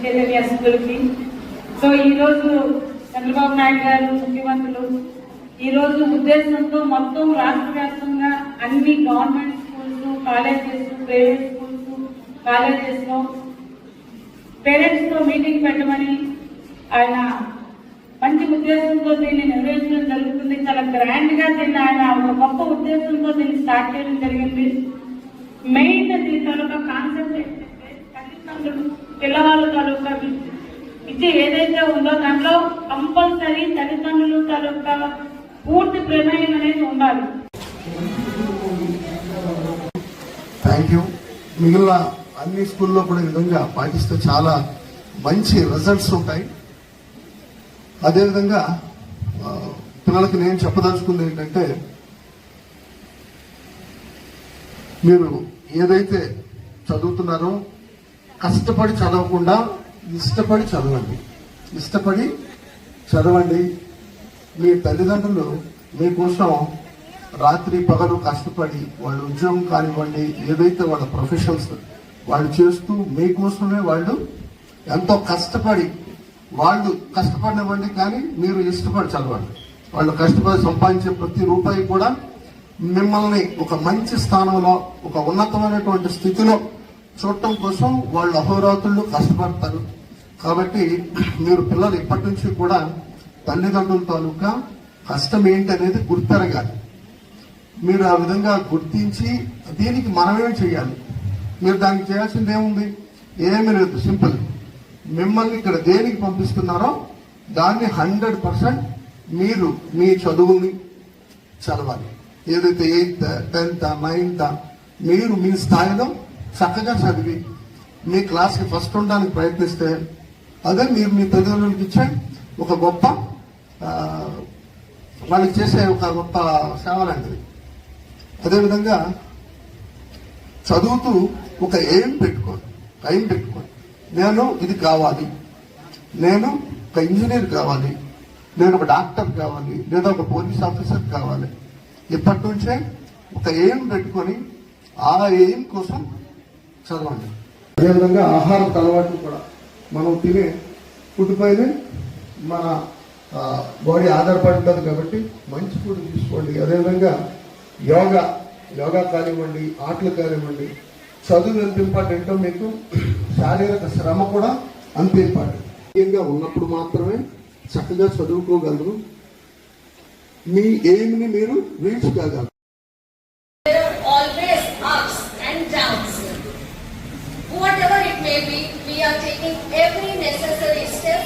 చైతన్య స్కూల్కి. సో ఈరోజు చంద్రబాబు నాయుడు గారు ముఖ్యమంత్రులు ఈరోజు ఉద్దేశంతో మొత్తం రాష్ట్ర వ్యాప్తంగా అన్ని government schools, colleges, private schools, colleges లో పేరెంట్స్ తో మీటింగ్ పెట్టమని ఆయన మంచి ఉద్దేశంతో దీన్ని నిర్వహించడం జరుగుతుంది. చాలా గ్రాండ్ గా దీన్ని ఆయన ఒక గొప్ప ఉద్దేశంతో దీన్ని స్టార్ట్ చేయడం జరిగింది. మెయిన్ దీని తాలూకా కాన్సెప్ట్ ఏంటంటే తల్లిదండ్రులు పిల్లవాళ్ళ తాలూకా విద్య ఏదైతే ఉందో దాంట్లో కంపల్సరీ తల్లిదండ్రులు తాలూకా పూర్తి ప్రమేయం అనేది ఉండాలి. Thank you. మిగిలిన అన్ని స్కూల్లో కూడా ఈ విధంగా పాటిస్తే చాలా మంచి రిజల్ట్స్ ఉంటాయి. అదేవిధంగా పిల్లలకి నేను చెప్పదలుచుకుంది ఏంటంటే, మీరు ఏదైతే చదువుతున్నారో కష్టపడి చదవకుండా ఇష్టపడి చదవండి. ఇష్టపడి చదవండి. మీ తల్లిదండ్రులు మీకోసం రాత్రి పగలు కష్టపడి వాళ్ళ ఉద్యోగం కానివ్వండి, ఏదైతే వాళ్ళ ప్రొఫెషన్స్ వాళ్ళు చేస్తూ మీకోసమే వాళ్ళు ఎంతో కష్టపడి వాళ్ళు కష్టపడినవ్వండి, కానీ మీరు ఇష్టపడి చదవండి. వాళ్ళు కష్టపడి సంపాదించే ప్రతి రూపాయి కూడా మిమ్మల్ని ఒక మంచి స్థానంలో, ఒక ఉన్నతమైనటువంటి స్థితిలో చూడటం కోసం వాళ్ళు అహోరాత్రులు కష్టపడతారు. కాబట్టి మీరు పిల్లలు ఇప్పటి నుంచి కూడా తల్లిదండ్రుల తాలూకా కష్టం ఏంటనేది గుర్తెరగాలి. మీరు ఆ విధంగా గుర్తించి దీనికి మనమేం చేయాలి, మీరు దానికి చేయాల్సింది ఏముంది, ఏమీ లేదు. సింపుల్. మిమ్మల్ని ఇక్కడ దేనికి పంపిస్తున్నారో దాన్ని 100% మీరు మీ చదువుని చదవాలి. ఏదైతే 8th, 10th, 9th మీరు మీ స్థాయిలో చక్కగా చదివి మీ క్లాస్కి ఫస్ట్ ఉండడానికి ప్రయత్నిస్తే అదే మీరు మీ తల్లిదండ్రులకి ఇచ్చే ఒక గొప్ప వాళ్ళకి చేసే ఒక గొప్ప సేవ లాంటిది. అదేవిధంగా చదువుతూ ఒక ఎయిమ్ పెట్టుకోండి. నేను ఇది కావాలి, నేను ఒక ఇంజనీర్ కావాలి, నేను ఒక డాక్టర్ కావాలి, లేదా ఒక పోలీస్ ఆఫీసర్ కావాలి. ఇప్పటి నుంచే ఒక ఎయిమ్ పెట్టుకొని ఆ ఎయిమ్ కోసం చదవండి. అదేవిధంగా ఆహారం అలవాట్లు కూడా మనం తినే ఫుడ్ పైనే మన బాడీ ఆధారపడి ఉంటుంది కాబట్టి మంచి ఫుడ్ తీసుకోండి. అదేవిధంగా యోగా కానివ్వండి, ఆటలు కానివ్వండి. చదువు ఎంత ఇంపార్టెంటో మీకు శారీరక శ్రమ కూడా అంత ఇంపార్టెంట్. ఉన్నప్పుడు మాత్రమే చక్కగా చదువుకోగలరు. మీ ఎయిమ్ని మీరు reach కాగలరు. Whatever it may be, we are taking every necessary step.